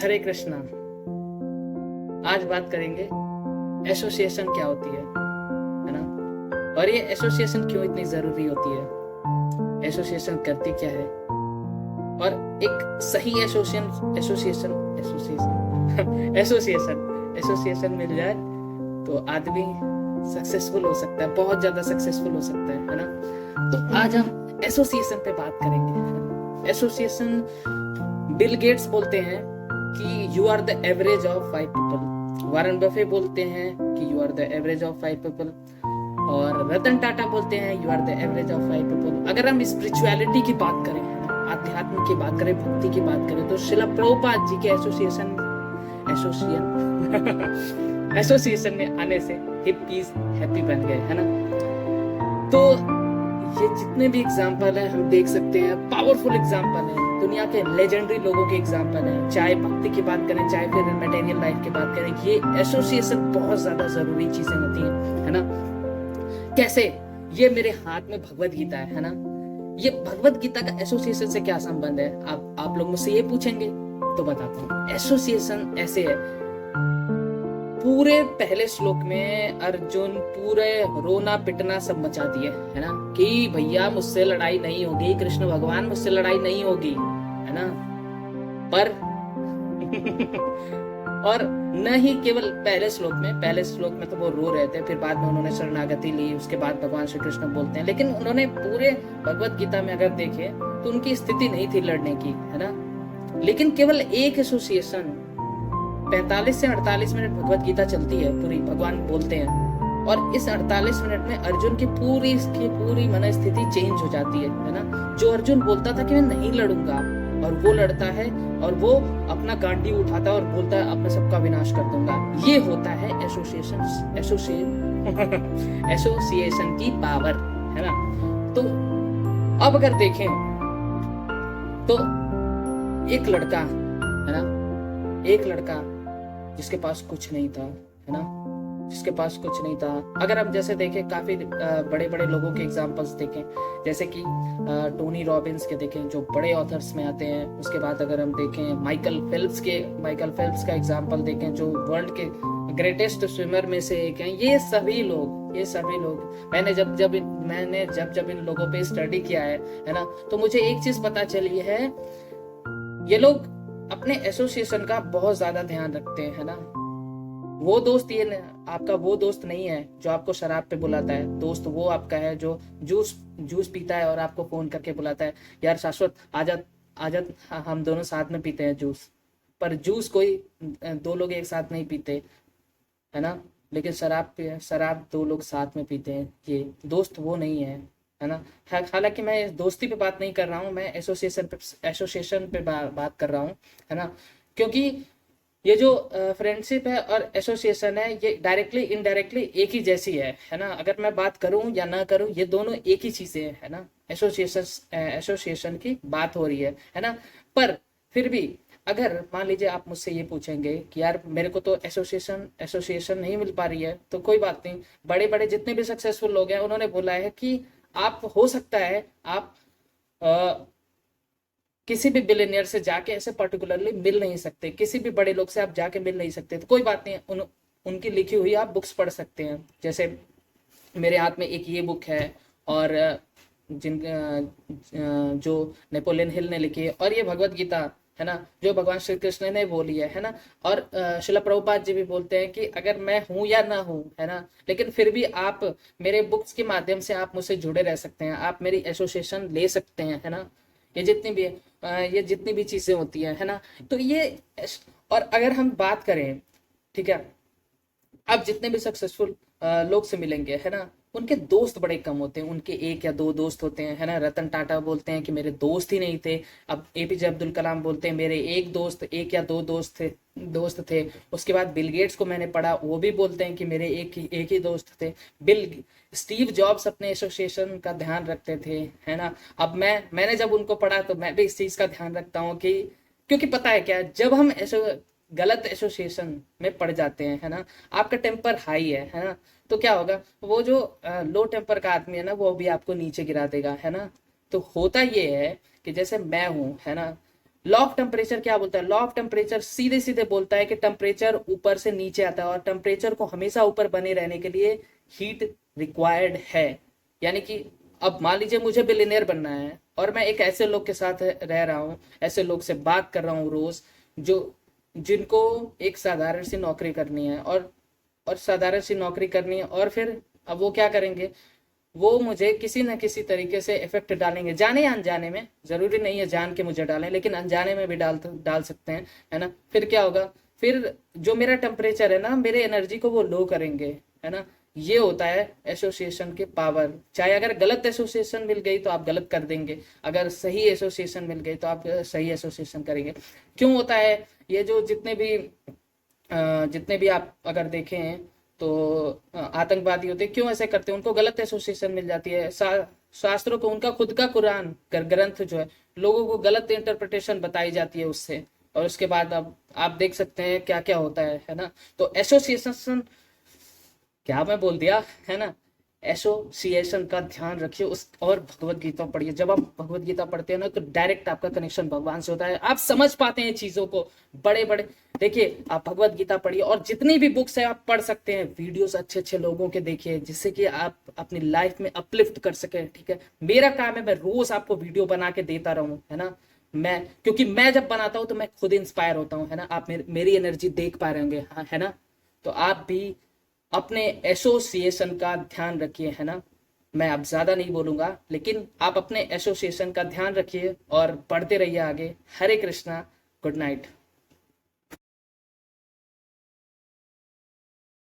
हरे कृष्णा। आज बात करेंगे एसोसिएशन क्या होती है ना, और ये एसोसिएशन क्यों इतनी जरूरी होती है, एसोसिएशन करती क्या है, और एक सही association association association association association मिल जाए तो आदमी सक्सेसफुल हो सकता है, बहुत ज्यादा सक्सेसफुल हो सकता है ना। तो आज हम एसोसिएशन पे बात करेंगे। एसोसिएशन, बिल गेट्स बोलते हैं कि you are the average of 5 people. Warren Buffett बोलते हैं कि you are the average of 5 people, और रतन टाटा बोलते हैं you are the average of 5 people. अगर हम स्पिरिचुअलिटी की बात करें, आध्यात्म की बात करें, भक्ति की बात करें, तो शिला प्रभुपाद जी के एसोसिएशन में आने से हिप्पीज हैप्पी बन गए, है ना। तो ये जितने भी एग्जाम्पल है हम देख सकते हैं, पावरफुल एग्जाम्पल है, दुनिया के लेजेंडरी लोगों के एग्जाम्पल है, चाहे भक्ति की बात करें, चाहे फिर मटेरियल लाइफ की बात करें, ये एसोसिएशन बहुत ज्यादा जरूरी चीजें होती है ना। कैसे? ये मेरे हाथ में भगवत गीता है ना। ये भगवत गीता का एसोसिएशन से क्या संबंध है, आप लोग मुझसे ये पूछेंगे तो बताता हूँ। एसोसिएशन ऐसे है, पूरे पहले श्लोक में अर्जुन पूरे रोना पिटना सब मचा दिए, है ना, कि भैया मुझसे लड़ाई नहीं होगी, कृष्ण भगवान मुझसे लड़ाई नहीं होगी, है ना। पर और न ही केवल पहले श्लोक में तो वो रो रहे थे, फिर बाद में उन्होंने शरणागति ली, उसके बाद भगवान श्री कृष्ण बोलते हैं, लेकिन उन्होंने पूरे भगवत गीता में अगर देखे तो उनकी स्थिति नहीं थी लड़ने की, है ना। लेकिन केवल एक एसोसिएशन 45 से 48 मिनट भगवत गीता चलती है पूरी, भगवान बोलते हैं, और इस 48 मिनट में अर्जुन की पूरी मनस्थिति चेंज हो जाती है ना। जो अर्जुन बोलता था कि मैं नहीं लड़ूंगा, और वो लड़ता है, और वो अपना गांडी उठाता है और बोलता है अब मैं सबका विनाश कर दूंगा। ये होता है एसोसिएशन की पावर, है ना। तो अब अगर देखें तो एक लड़का, है ना, एक लड़का जिसके पास कुछ नहीं था, है ना, जिसके पास कुछ नहीं था। अगर हम जैसे देखें, काफी बड़े बड़े लोगों के एग्जांपल्स देखें, जैसे कि टोनी रॉबिन्स के देखें, जो बड़े ऑथर्स में आते हैं। उसके बाद अगर हम देखें माइकल फेल्प्स का एग्जांपल देखें, जो वर्ल्ड के ग्रेटेस्ट स्विमर में से एक हैं। ये सभी लोग मैंने जब इन लोगों पे स्टडी किया है ना, तो मुझे एक चीज पता चली है, ये लोग अपने एसोसिएशन का बहुत ज्यादा ध्यान रखते हैं, है ना। वो दोस्त ये आपका वो दोस्त नहीं है जो आपको शराब पे बुलाता है। दोस्त वो आपका है जो जूस पीता है और आपको फोन करके बुलाता है, यार शाश्वत आजा हम दोनों साथ में पीते हैं जूस। पर जूस कोई दो लोग एक साथ नहीं पीते, है ना। लेकिन शराब दो लोग साथ में पीते हैं। ये दोस्त वो नहीं है ना। हालांकि मैं दोस्ती पे बात नहीं कर रहा हूँ, मैं एसोसिएशन पे बात कर रहा हूँ, है ना। क्योंकि ये जो फ्रेंडशिप है और एसोसिएशन है, ये डायरेक्टली इनडायरेक्टली एक ही जैसी है ना। अगर मैं बात करूं या ना करूं, ये दोनों एक ही चीजें है ना। एसोसिएशन की बात हो रही है ना। पर फिर भी अगर मान लीजिए आप मुझसे ये पूछेंगे कि यार मेरे को तो एसोसिएशन नहीं मिल पा रही है, तो कोई बात नहीं। बड़े बड़े जितने भी सक्सेसफुल लोग हैं, उन्होंने बोला है कि आप हो सकता है आप किसी भी बिलियनियर से जाके ऐसे पर्टिकुलरली मिल नहीं सकते, किसी भी बड़े लोग से आप जाके मिल नहीं सकते, तो कोई बात नहीं, उनकी लिखी हुई आप बुक्स पढ़ सकते हैं। जैसे मेरे हाथ में एक ये बुक है, और जो नेपोलियन हिल ने लिखी है, और ये भगवत गीता, है ना, जो भगवान श्री कृष्ण ने बोली है ना। और शिला प्रभुपाद जी भी बोलते हैं कि अगर मैं हूं या ना हूं, है ना, लेकिन फिर भी आप मेरे बुक्स के माध्यम से आप मुझसे जुड़े रह सकते हैं, आप मेरी एसोसिएशन ले सकते हैं, है ना। ये जितनी भी चीजें होती है ना। तो ये, और अगर हम बात करें, ठीक है, आप जितने भी सक्सेसफुल लोग से मिलेंगे, है ना, उनके दोस्त बड़े कम होते हैं, उनके एक या दो दोस्त होते हैं, है ना। रतन टाटा बोलते हैं कि मेरे दोस्त ही नहीं थे। अब एपीजे अब्दुल कलाम बोलते हैं मेरे एक या दो दोस्त थे। उसके बाद बिल गेट्स को मैंने पढ़ा, वो भी बोलते हैं कि मेरे एक ही दोस्त थे। स्टीव जॉब्स अपने एसोसिएशन का ध्यान रखते थे, है ना। अब मैंने जब उनको पढ़ा तो मैं भी इस चीज का ध्यान रखता हूँ कि, क्योंकि पता है क्या, जब हम गलत एसोसिएशन में पड़ जाते हैं, है ना, आपका टेम्पर हाई है ना, तो क्या होगा, वो जो लो टेम्पर का आदमी है ना, वो भी आपको नीचे गिरा देगा, है ना। तो होता ये है कि जैसे मैं हूं, है ना, लॉ ऑफ टेम्परेचर क्या बोलता है? लॉ ऑफ टेम्परेचर सीधे सीधे बोलता है कि टेम्परेचर ऊपर से नीचे आता है और टेम्परेचर को हमेशा ऊपर बने रहने के लिए हीट रिक्वायर्ड है। यानी कि अब मान लीजिए मुझे बिलियनियर बनना है और मैं एक ऐसे लोग के साथ रह रहा हूँ, ऐसे लोग से बात कर रहा हूँ रोज, जो जिनको एक साधारण सी नौकरी करनी है और साधारण सी नौकरी करनी है, और फिर अब वो क्या करेंगे, वो मुझे किसी न किसी तरीके से इफेक्ट डालेंगे, जाने या अनजाने में। जरूरी नहीं है जान के मुझे डालें, लेकिन अनजाने में भी डाल सकते हैं, है ना। फिर क्या होगा, फिर जो मेरा टेम्परेचर है ना, मेरे एनर्जी को वो लो करेंगे, है ना। ये होता है एसोसिएशन के पावर। चाहे अगर गलत एसोसिएशन मिल गई तो आप गलत कर देंगे, अगर सही एसोसिएशन मिल गई तो आप सही एसोसिएशन करेंगे। क्यों होता है ये? जो जितने भी आप अगर देखें तो आतंकवादी होते हैं, क्यों ऐसे करते हैं? उनको गलत एसोसिएशन मिल जाती है। शास्त्रों को, उनका खुद का कुरान ग्रंथ जो है, लोगों को गलत इंटरप्रिटेशन बताई जाती है उससे, और उसके बाद अब आप देख सकते हैं क्या क्या होता है ना। तो एसोसिएशन, क्या मैं बोल दिया, है ना। एसोसिएशन का ध्यान रखिए उस, और भगवत गीता पढ़िए। जब आप भगवत गीता पढ़ते हैं ना, तो डायरेक्ट आपका कनेक्शन भगवान से होता है, आप समझ पाते हैं चीजों को। बड़े बड़े, देखिए आप भगवत गीता पढ़िए, और जितनी भी बुक्स है आप पढ़ सकते हैं, वीडियोस अच्छे अच्छे लोगों के देखिए, जिससे कि आप अपनी लाइफ में अपलिफ्ट कर सके। ठीक है, मेरा काम है मैं रोज आपको वीडियो बना के देता रहूं, है ना। मैं, क्योंकि मैं जब बनाता हूं तो मैं खुद इंस्पायर होता हूं, है ना। आप मेरी एनर्जी देख पा रहे होंगे, हाँ, है ना। तो आप भी अपने एसोसिएशन का ध्यान रखिए, है ना। मैं अब ज्यादा नहीं बोलूंगा, लेकिन आप अपने एसोसिएशन का ध्यान रखिए और पढ़ते रहिए आगे। हरे कृष्णा, गुड नाइट।